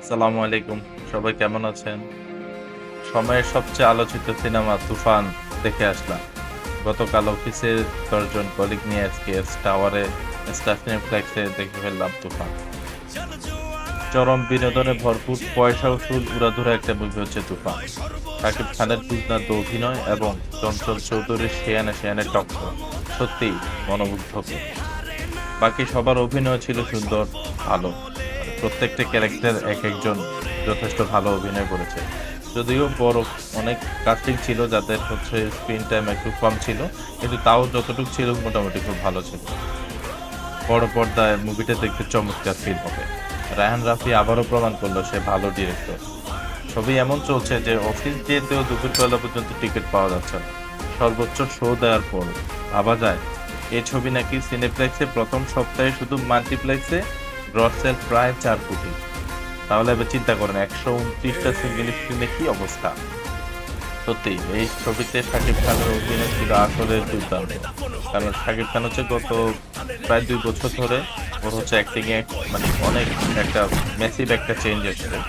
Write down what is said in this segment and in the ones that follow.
আসসালামু আলাইকুম। সবাই কেমন আছেন? সময়ের সবচেয়ে আলোচিত সিনেমা 'তুফান' দেখে আসলাম। গতকাল অফিসের ১০ জন কলিগ নিয়ে আজকে টাওয়ারে স্টার সিনেপ্লেক্সে দেখে ফেললাম 'তুফান'। চরম বিনোদনে ভরপুর পয়সা উসুল উড়াধুরা একটা মুভি হচ্ছে 'তুফান'। শাকিব খানের দুর্দান্ত অভিনয় এবং চঞ্চল চৌধুরীর সেয়ানে সেয়ানে টক্কর সত্যিই মনোমুগ্ধকর। বাকি সবার অভিনয় ছিল সুন্দর, ভালো। প্রত্যেকটা ক্যারেক্টার একেকজন যথেষ্ট ভালো অভিনয় করেছে। যদিও বড় অনেক কাস্টিং ছিল যাদের হচ্ছে স্ক্রিন টাইম একটু কম ছিল। কিন্তু তাও যতটুকু ছিল মোটামুটি খুব ভালো ছিল। বড় পর্দায় মুভিটা দেখতে চমৎকার ফিল হবে। রায়হান রাফি আবারও প্রমাণ করল সে ভালো ডিরেক্টর। ছবি এমন চলছে যে অফিস যেতেও দুপুরবেলা পর্যন্ত টিকিট পাওয়া যাচ্ছে না। সর্বোচ্চ শো দেওয়ার পর ভাবা যায় এই ছবি নাকি সিনেপ্লেক্সে প্রথম সপ্তাহে শুধু মাল্টিপ্লেক্সে গ্রস সেল প্রায় ৪ কোটি। তাহলে এবার চিন্তা করেন ১২৯ টা সিঙ্গেল স্ক্রিনে কি অবস্থা। সত্যি এই ছবিতে শাকিব খানের অভিনয় ছিল আসলে দুর্দান্ত। কারণ শাকিব খান হচ্ছে গত প্রায় ২ বছর ধরে ওর হচ্ছে অ্যাক্টিং এ মানে অনেক একটা ম্যাসিভ একটা চেঞ্জ এসেছে।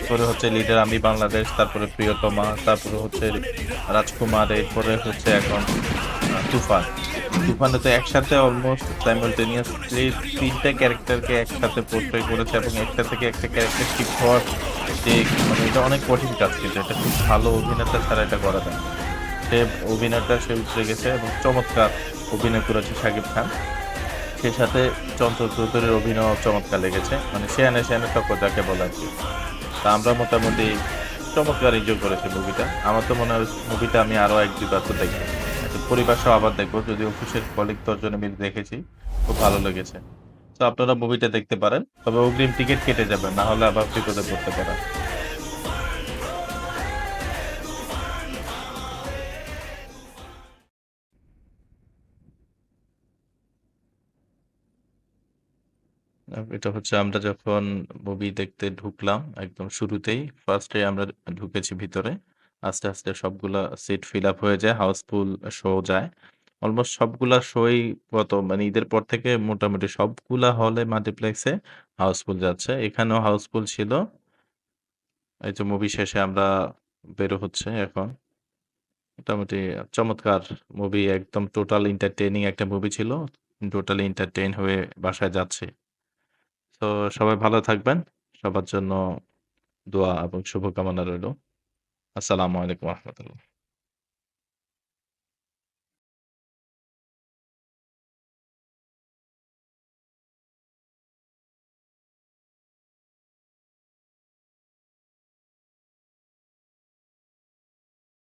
করে হচ্ছে লিডার আমি বাংলাদেশ, তারপরে প্রিয়তমা, তারপরে হচ্ছে রাজকুমার, এরপরে হচ্ছে এখন তুফান। তুফানে তো একসাথে অলমোস্ট সাইমালটেনিয়াসলি ৩ টা ক্যারেক্টারকে একসাথে পোর্ট্রে করেছে এবং একটা থেকে একটা ক্যারেক্টার শিফট হওয়ার যে মানে এটা অনেক কঠিন কাজ কিন্তু এটা খুব ভালো অভিনেতা ছাড়া এটা করা যায় না। সে অভিনয়টা সে উতরে গেছে এবং চমৎকার অভিনয় করেছে শাকিব খান। সেই সাথে চঞ্চল চৌধুরীর অভিনয়ও চমৎকার লেগেছে। মানে সেয়ানে সেয়ানে টক্কর যাকে বলে আরকি। তা আমরা মোটামুটি চমৎকার এনজয় করেছি মুভিটা। আমার তো মনে হয় মুভিটা আমি আরো ১-২ বার তো দেখব। একটু পরিবার সহ আবার দেখব। যদি অফিসের কলিগ ১০ জনে মিলে দেখেছি। খুব ভালো লেগেছে। তো আপনারা মুভিটা দেখতে পারেন। তবে অগ্রিম টিকেট কেটে যাবেন। না হলে আবার বিপদে পড়তে পারেন। এটা হচ্ছে আমরা যখন মুভি দেখতে ঢুকলাম একদম শুরুতেই ফার্স্ট এ আমরা ঢুকেছি ভিতরে। আস্তে, আস্তে সবগুলা সিট ফিল আপ হয়ে যায়। হাউসফুল শো যায়। অলমোস্ট সবগুলা শোই গত মানে ঈদের পর থেকে মোটামুটি সবগুলা হলে মাল্টিপ্লেক্সে হাউসফুল যাচ্ছে। এখানেও হাউসফুল ছিল। এই যে মুভি শেষে আমরা বের হচ্ছে এখন। মোটামুটি চমৎকার মুভি একদম টোটাল এন্টারটেইনিং একটা মুভি ছিল। টোটালি এন্টারটেইন হয়ে বাসায় যাচ্ছি। তো সবাই ভালো থাকবেন। সবার জন্য দোয়া এবং শুভকামনা রইলো। আসসালামু আলাইকুম ওয়া রাহমাতুল্লাহ।